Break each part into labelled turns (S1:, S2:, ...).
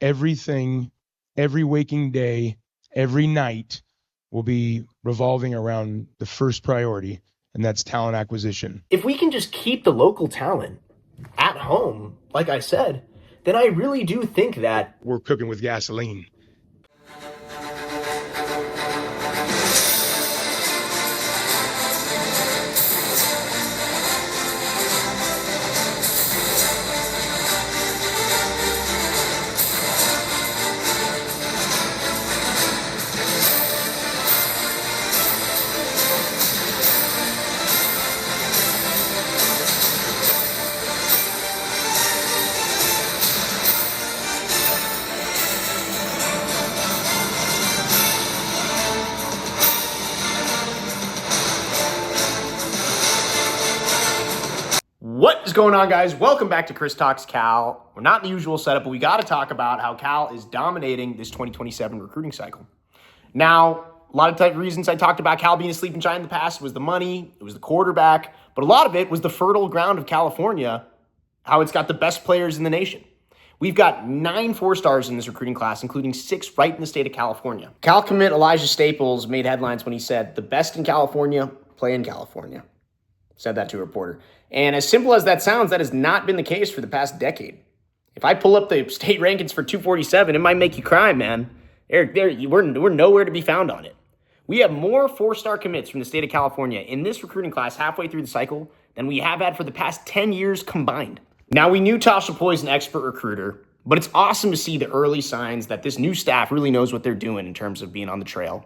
S1: everything, every waking day, every night will be revolving around the first priority, and that's talent acquisition.
S2: If we can just keep the local talent at home, like I said, then I really do think that
S1: we're cooking with gasoline.
S2: What is going on, guys? Welcome back to Chris Talks Cal. We're not in the usual setup, but we got to talk about how Cal is dominating this 2027 recruiting cycle. Now, a lot of reasons I talked about Cal being a sleeping giant in the past was the money, it was the quarterback, but a lot of it was the fertile ground of California, how it's got the best players in the nation. We've got 9 4-stars in this recruiting class, including 6 right in the state of California. Cal commit Elijah Staples made headlines when he said, "The best in California play in California." Said that to a reporter. And as simple as that sounds, that has not been the case for the past decade. If I pull up the state rankings for 247, it might make you cry, man. We're nowhere to be found on it. We have more 4-star commits from the state of California in this recruiting class halfway through the cycle than we have had for the past 10 years combined. Now, we knew Tosh Lupoi is an expert recruiter, but it's awesome to see the early signs that this new staff really knows what they're doing in terms of being on the trail.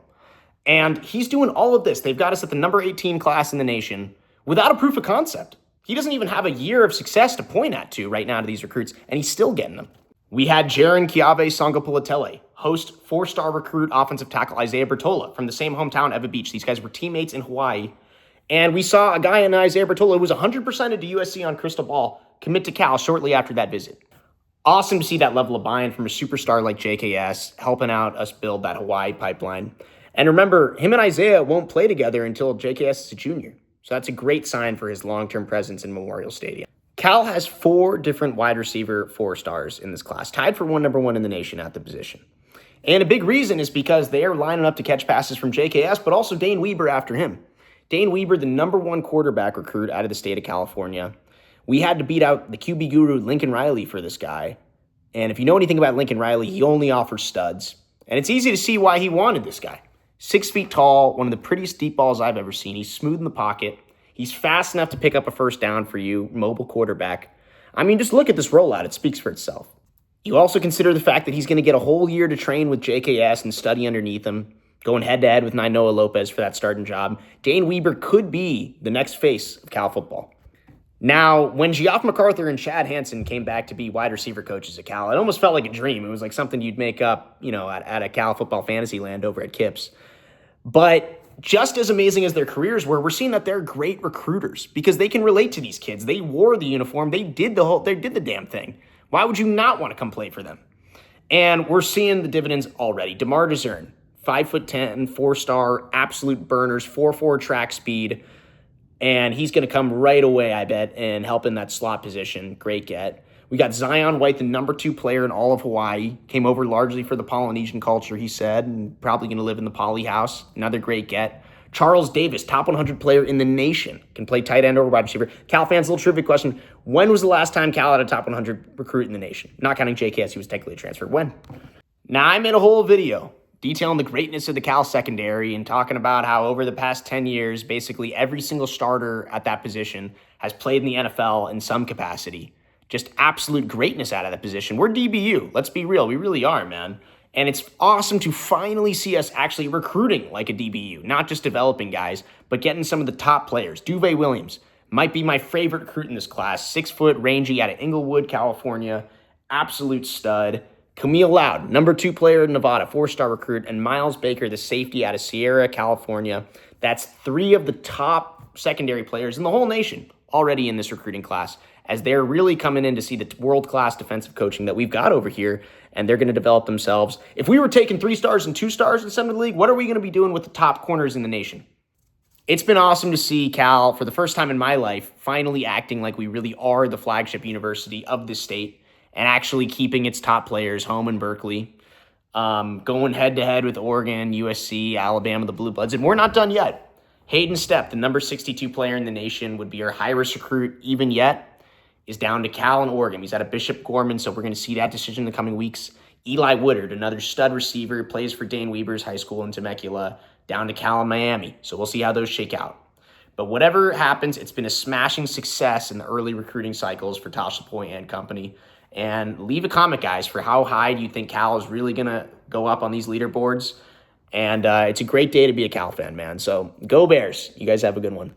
S2: And he's doing all of this. They've got us at the number 18 class in the nation without a proof of concept. He doesn't even have a year of success to point at to right now to these recruits, and he's still getting them. We had Jaron Kiave Sangapulatele, host 4-star recruit offensive tackle Isaiah Bertola from the same hometown, Eva Beach. These guys were teammates in Hawaii. And we saw a guy in Isaiah Bertola who was 100% to USC on Crystal Ball commit to Cal shortly after that visit. Awesome to see that level of buy-in from a superstar like JKS helping out us build that Hawaii pipeline. And remember, him and Isaiah won't play together until JKS is a junior. So that's a great sign for his long-term presence in Memorial Stadium. Cal has 4 different wide receiver 4-stars in this class, tied for number one in the nation at the position. And a big reason is because they are lining up to catch passes from JKS, but also Dane Weber after him. Dane Weber, the number 1 quarterback recruit out of the state of California. We had to beat out the QB guru Lincoln Riley for this guy. And if you know anything about Lincoln Riley, he only offers studs. And it's easy to see why he wanted this guy. 6 feet tall, one of the prettiest deep balls I've ever seen. He's smooth in the pocket. He's fast enough to pick up a first down for you, mobile quarterback. I mean, just look at this rollout. It speaks for itself. You also consider the fact that he's going to get a whole year to train with JKS and study underneath him, going head-to-head with Nainoa Lopez for that starting job. Dane Weber could be the next face of Cal football. Now, when Geoff MacArthur and Chad Hansen came back to be wide receiver coaches at Cal, it almost felt like a dream. It was like something you'd make up, at a Cal football fantasy land over at Kips. But just as amazing as their careers were, we're seeing that they're great recruiters because they can relate to these kids. They wore the uniform. They did the damn thing. Why would you not want to come play for them? And we're seeing the dividends already. DeMar DeZern, 5'10", 4-star, absolute burners, 4.4 track speed. And he's going to come right away, I bet, and help in that slot position. Great get. We got Zion White, the number 2 player in all of Hawaii. Came over largely for the Polynesian culture, he said, and probably going to live in the Poly house. Another great get. Charles Davis, top 100 player in the nation. Can play tight end or wide receiver. Cal fans, little trivia question. When was the last time Cal had a top 100 recruit in the nation? Not counting JKS, he was technically transferred. When? Now, I made a whole video detailing the greatness of the Cal secondary and talking about how over the past 10 years, basically every single starter at that position has played in the NFL in some capacity. Just absolute greatness out of that position. We're DBU. Let's be real. We really are, man. And it's awesome to finally see us actually recruiting like a DBU, not just developing guys, but getting some of the top players. Duve Williams might be my favorite recruit in this class. 6 foot, rangy, out of Inglewood, California. Absolute stud. Camille Loud, number 2 player in Nevada, 4-star recruit. And Miles Baker, the safety out of Sierra, California. That's 3 of the top secondary players in the whole nation already in this recruiting class, as they're really coming in to see the world-class defensive coaching that we've got over here, and they're going to develop themselves. If we were taking 3 stars and 2 stars in some of the league, what are we going to be doing with the top corners in the nation? It's been awesome to see Cal, for the first time in my life, finally acting like we really are the flagship university of this state and actually keeping its top players home in Berkeley, going head-to-head with Oregon, USC, Alabama, the Blue Bloods. And we're not done yet. Hayden Stepp, the number 62 player in the nation, would be our high-risk recruit even yet, is down to Cal and Oregon. He's out of Bishop Gorman, so we're going to see that decision in the coming weeks. Eli Woodard, another stud receiver, plays for Dane Weber's high school in Temecula, down to Cal and Miami. So we'll see how those shake out. But whatever happens, it's been a smashing success in the early recruiting cycles for Tosh LaPointe and company. And leave a comment, guys, for how high do you think Cal is really going to go up on these leaderboards. And it's a great day to be a Cal fan, man. So go Bears. You guys have a good one.